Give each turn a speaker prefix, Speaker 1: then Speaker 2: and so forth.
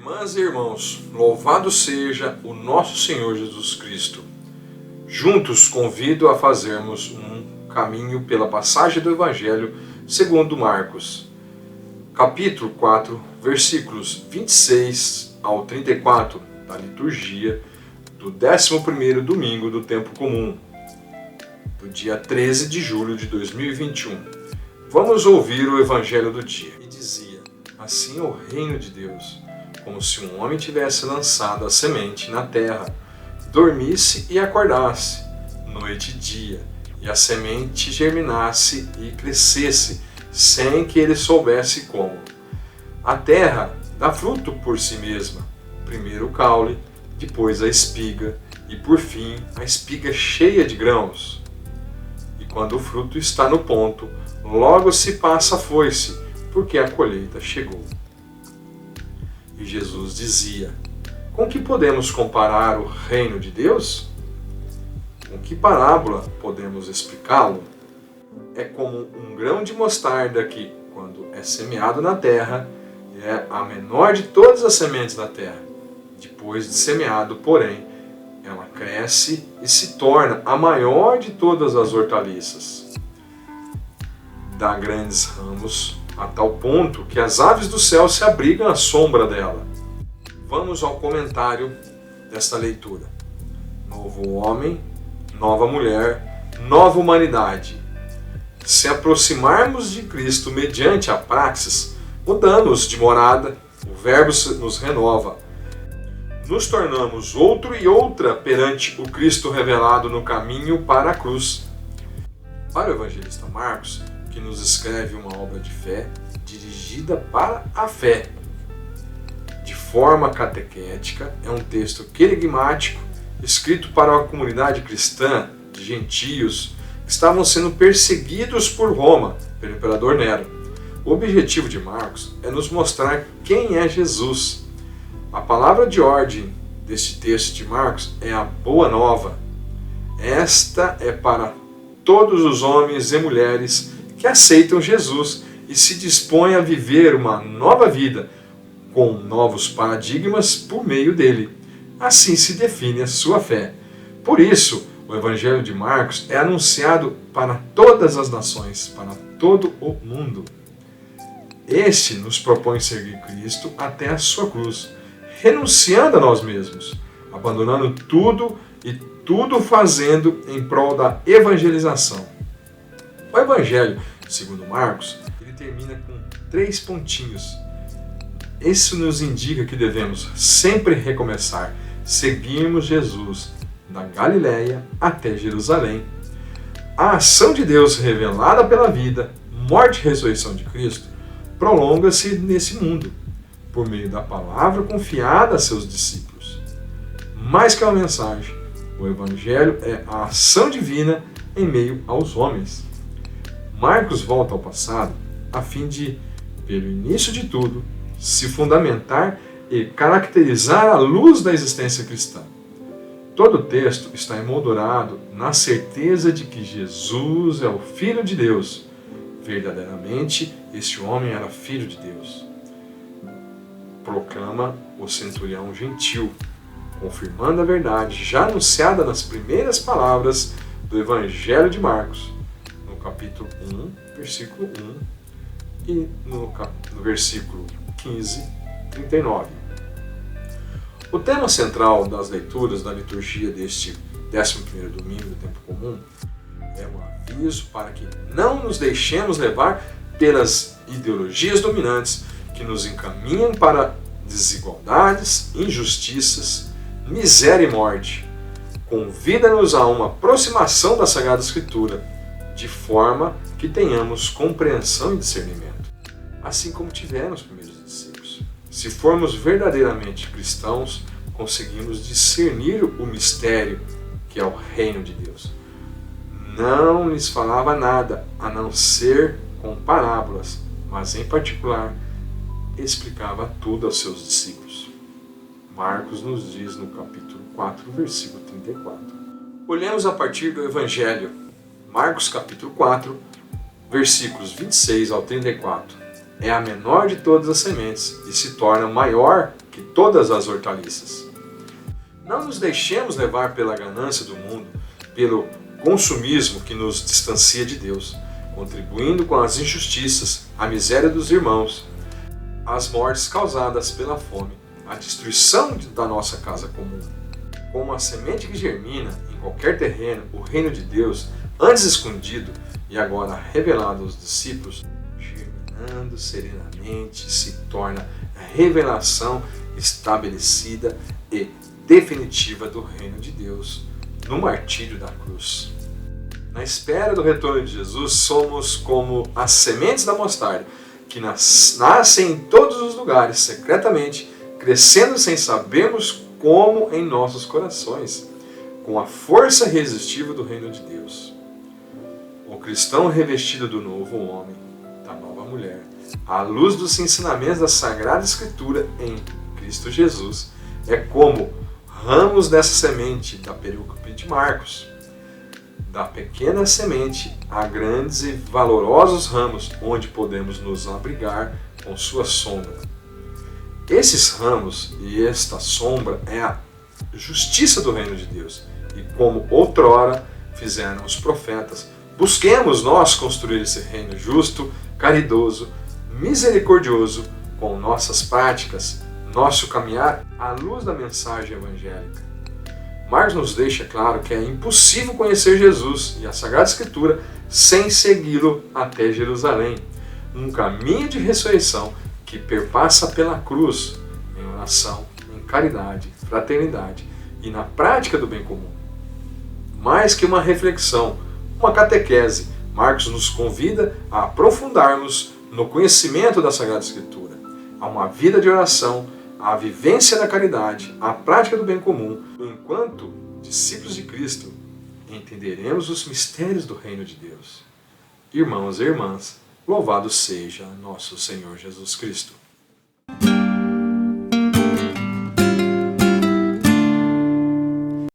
Speaker 1: Irmãs e irmãos, louvado seja o nosso Senhor Jesus Cristo. Juntos convido a fazermos um caminho pela passagem do Evangelho segundo Marcos, capítulo 4, versículos 26 ao 34, da liturgia do 11º domingo do tempo comum, do dia 13 de julho de 2021. Vamos ouvir o Evangelho do dia. E dizia: assim é o reino de Deus, como se um homem tivesse lançado a semente na terra, dormisse e acordasse, noite e dia, e a semente germinasse e crescesse, sem que ele soubesse como. A terra dá fruto por si mesma, primeiro o caule, depois a espiga, e por fim a espiga cheia de grãos. E quando o fruto está no ponto, logo se passa a foice, porque a colheita chegou. E Jesus dizia: com que podemos comparar o reino de Deus? Com que parábola podemos explicá-lo? É como um grão de mostarda que, quando é semeado na terra, é a menor de todas as sementes da terra. Depois de semeado, porém, ela cresce e se torna a maior de todas as hortaliças. Dá grandes ramos, a tal ponto que as aves do céu se abrigam à sombra dela. Vamos ao comentário desta leitura. Novo homem, nova mulher, nova humanidade. Se aproximarmos de Cristo mediante a praxis, mudamos de morada, o Verbo nos renova. Nos tornamos outro e outra perante o Cristo revelado no caminho para a cruz. Para o evangelista Marcos, que nos escreve uma obra de fé dirigida para a fé, de forma catequética, é um texto querigmático escrito para a comunidade cristã de gentios que estavam sendo perseguidos por Roma, pelo imperador Nero. O objetivo de Marcos é nos mostrar quem é Jesus. A palavra de ordem deste texto de Marcos é a Boa Nova. Esta é para todos os homens e mulheres que aceitam Jesus e se dispõem a viver uma nova vida com novos paradigmas por meio dele. Assim se define a sua fé. Por isso, o Evangelho de Marcos é anunciado para todas as nações, para todo o mundo. Este nos propõe seguir Cristo até a sua cruz, renunciando a nós mesmos, abandonando tudo e tudo fazendo em prol da evangelização. O Evangelho, segundo Marcos, ele termina com 3 pontinhos. Isso nos indica que devemos sempre recomeçar, seguirmos Jesus da Galileia até Jerusalém. A ação de Deus revelada pela vida, morte e ressurreição de Cristo prolonga-se nesse mundo, por meio da palavra confiada a seus discípulos. Mais que uma mensagem, o Evangelho é a ação divina em meio aos homens. Marcos volta ao passado a fim de, pelo início de tudo, se fundamentar e caracterizar a luz da existência cristã. Todo o texto está emoldurado na certeza de que Jesus é o Filho de Deus. Verdadeiramente, este homem era filho de Deus. Proclama o centurião gentil, confirmando a verdade já anunciada nas primeiras palavras do Evangelho de Marcos, no capítulo 1, versículo 1 e no versículo 15, 39. O tema central das leituras da liturgia deste 11º domingo do tempo comum é um aviso para que não nos deixemos levar pelas ideologias dominantes que nos encaminham para desigualdades, injustiças, miséria e morte. Convida-nos a uma aproximação da Sagrada Escritura, de forma que tenhamos compreensão e discernimento, assim como tiveram os primeiros discípulos. Se formos verdadeiramente cristãos, conseguimos discernir o mistério que é o reino de Deus. Não lhes falava nada, a não ser com parábolas, mas em particular explicava tudo aos seus discípulos. Marcos nos diz no capítulo 4, versículo 34. Olhemos a partir do Evangelho. Marcos capítulo 4, versículos 26 ao 34. É a menor de todas as sementes e se torna maior que todas as hortaliças. Não nos deixemos levar pela ganância do mundo, pelo consumismo que nos distancia de Deus, contribuindo com as injustiças, a miséria dos irmãos, as mortes causadas pela fome, a destruição da nossa casa comum. Como a semente que germina em qualquer terreno, o reino de Deus, antes escondido e agora revelado aos discípulos, germinando serenamente, se torna a revelação estabelecida e definitiva do reino de Deus no martírio da cruz. Na espera do retorno de Jesus, somos como as sementes da mostarda, que nascem em todos os lugares, secretamente, crescendo sem sabermos como em nossos corações, com a força irresistível do reino de Deus. O cristão revestido do novo homem, da nova mulher, à luz dos ensinamentos da Sagrada Escritura em Cristo Jesus, é como ramos dessa semente da perícope de Marcos, da pequena semente a grandes e valorosos ramos, onde podemos nos abrigar com sua sombra. Esses ramos e esta sombra é a justiça do reino de Deus. E como outrora fizeram os profetas, busquemos nós construir esse reino justo, caridoso, misericordioso, com nossas práticas, nosso caminhar à luz da mensagem evangélica. Marcos nos deixa claro que é impossível conhecer Jesus e a Sagrada Escritura sem segui-lo até Jerusalém, um caminho de ressurreição que perpassa pela cruz, em oração, em caridade, fraternidade e na prática do bem comum. Mais que uma reflexão, uma catequese, Marcos nos convida a aprofundarmos no conhecimento da Sagrada Escritura, a uma vida de oração, a vivência da caridade, a prática do bem comum. Enquanto discípulos de Cristo, entenderemos os mistérios do reino de Deus. Irmãos e irmãs, louvado seja nosso Senhor Jesus Cristo.